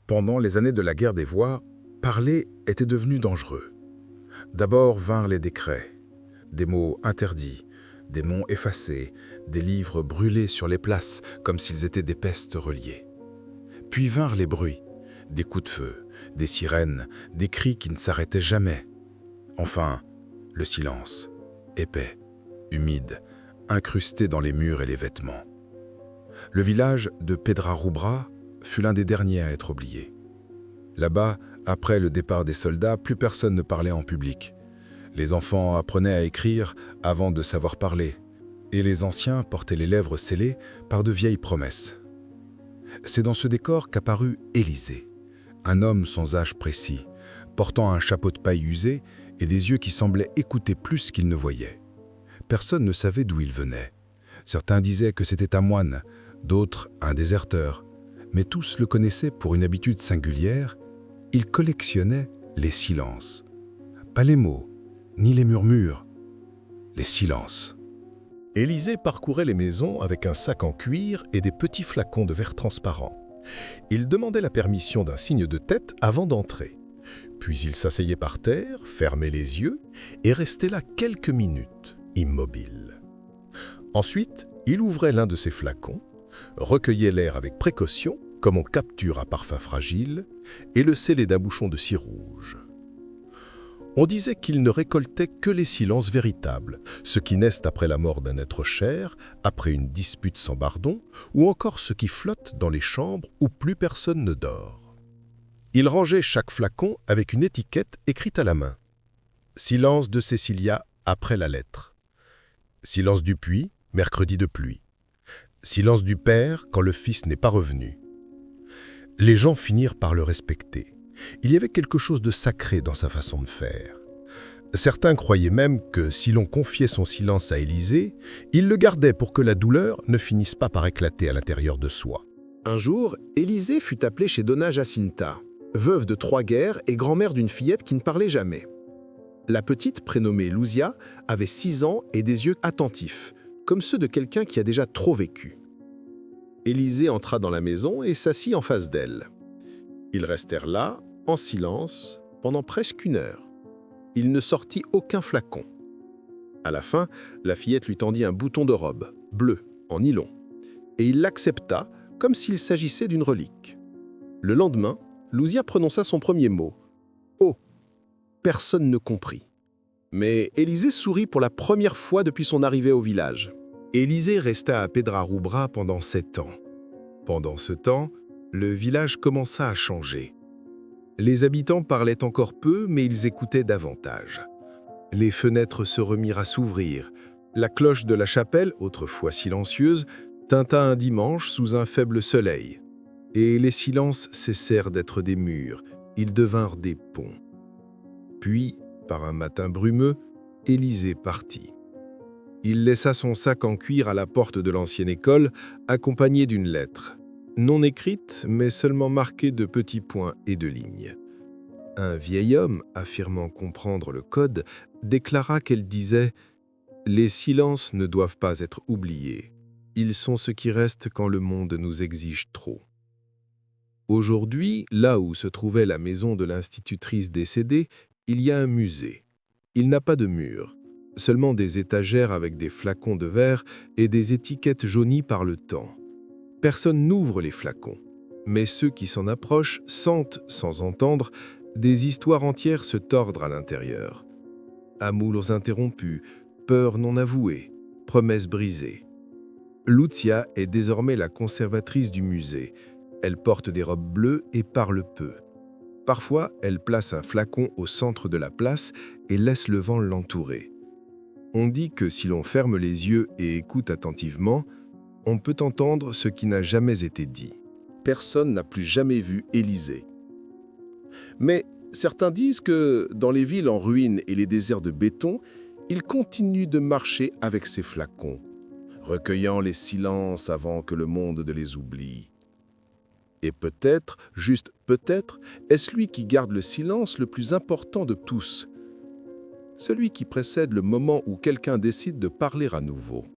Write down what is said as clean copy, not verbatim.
Pendant les années de la guerre des voix, parler était devenu dangereux. D'abord vinrent les décrets, des mots interdits, des noms effacés, des livres brûlés sur les places comme s'ils étaient des pestes reliées. Puis vinrent les bruits, des coups de feu, des sirènes, des cris qui ne s'arrêtaient jamais. Enfin, le silence, épais, humide, incrusté dans les murs et les vêtements. Le village de Pedrarubra fut l'un des derniers à être oublié. Là-bas, après le départ des soldats, plus personne ne parlait en public. Les enfants apprenaient à écrire avant de savoir parler, et les anciens portaient les lèvres scellées par de vieilles promesses. C'est dans ce décor qu'apparut Élisée, un homme sans âge précis, portant un chapeau de paille usé et des yeux qui semblaient écouter plus qu'ils ne voyaient. Personne ne savait d'où il venait. Certains disaient que c'était un moine, d'autres un déserteur, mais tous le connaissaient pour une habitude singulière. Il collectionnait les silences. Pas les mots, ni les murmures, les silences. Élisée parcourait les maisons avec un sac en cuir et des petits flacons de verre transparent. Il demandait la permission d'un signe de tête avant d'entrer. Puis il s'asseyait par terre, fermait les yeux et restait là quelques minutes, immobile. Ensuite, il ouvrait l'un de ses flacons, recueillait l'air avec précaution, comme on capture un parfum fragile, et le scellait d'un bouchon de cire rouge. On disait qu'il ne récoltait que les silences véritables, ceux qui naissent après la mort d'un être cher, après une dispute sans pardon, ou encore ceux qui flottent dans les chambres où plus personne ne dort. Il rangeait chaque flacon avec une étiquette écrite à la main. Silence de Cécilia après la lettre. Silence du puits, mercredi de pluie. Silence du père quand le fils n'est pas revenu. Les gens finirent par le respecter. Il y avait quelque chose de sacré dans sa façon de faire. Certains croyaient même que si l'on confiait son silence à Élisée, il le gardait pour que la douleur ne finisse pas par éclater à l'intérieur de soi. Un jour, Élisée fut appelé chez Donna Jacinta, veuve de 3 guerres et grand-mère d'une fillette qui ne parlait jamais. La petite, prénommée Louzia, avait 6 ans et des yeux attentifs, comme ceux de quelqu'un qui a déjà trop vécu. Élisée entra dans la maison et s'assit en face d'elle. Ils restèrent là, en silence, pendant presque 1 heure. Il ne sortit aucun flacon. À la fin, la fillette lui tendit un bouton de robe, bleu, en nylon, et il l'accepta comme s'il s'agissait d'une relique. Le lendemain, Louzia prononça son premier mot. « Oh !» Personne ne comprit. Mais Élisée sourit pour la première fois depuis son arrivée au village. Élisée resta à Pedrarubra pendant 7 ans. Pendant ce temps, le village commença à changer. Les habitants parlaient encore peu, mais ils écoutaient davantage. Les fenêtres se remirent à s'ouvrir. La cloche de la chapelle, autrefois silencieuse, tinta un dimanche sous un faible soleil. Et les silences cessèrent d'être des murs, ils devinrent des ponts. Puis, par un matin brumeux, Élisée partit. Il laissa son sac en cuir à la porte de l'ancienne école, accompagné d'une lettre. Non écrite, mais seulement marquée de petits points et de lignes. Un vieil homme, affirmant comprendre le code, déclara qu'elle disait « Les silences ne doivent pas être oubliés. Ils sont ce qui reste quand le monde nous exige trop. » Aujourd'hui, là où se trouvait la maison de l'institutrice décédée, il y a un musée. Il n'a pas de mur, seulement des étagères avec des flacons de verre et des étiquettes jaunies par le temps. Personne n'ouvre les flacons, mais ceux qui s'en approchent sentent, sans entendre, des histoires entières se tordre à l'intérieur. Amours interrompus, peurs non avouées, promesses brisées. Lucia est désormais la conservatrice du musée. Elle porte des robes bleues et parle peu. Parfois, elle place un flacon au centre de la place et laisse le vent l'entourer. On dit que si l'on ferme les yeux et écoute attentivement, on peut entendre ce qui n'a jamais été dit. Personne n'a plus jamais vu Élisée. Mais certains disent que dans les villes en ruine et les déserts de béton, il continue de marcher avec ses flacons, recueillant les silences avant que le monde ne les oublie. Et peut-être, juste peut-être, est-ce lui qui garde le silence le plus important de tous, celui qui précède le moment où quelqu'un décide de parler à nouveau.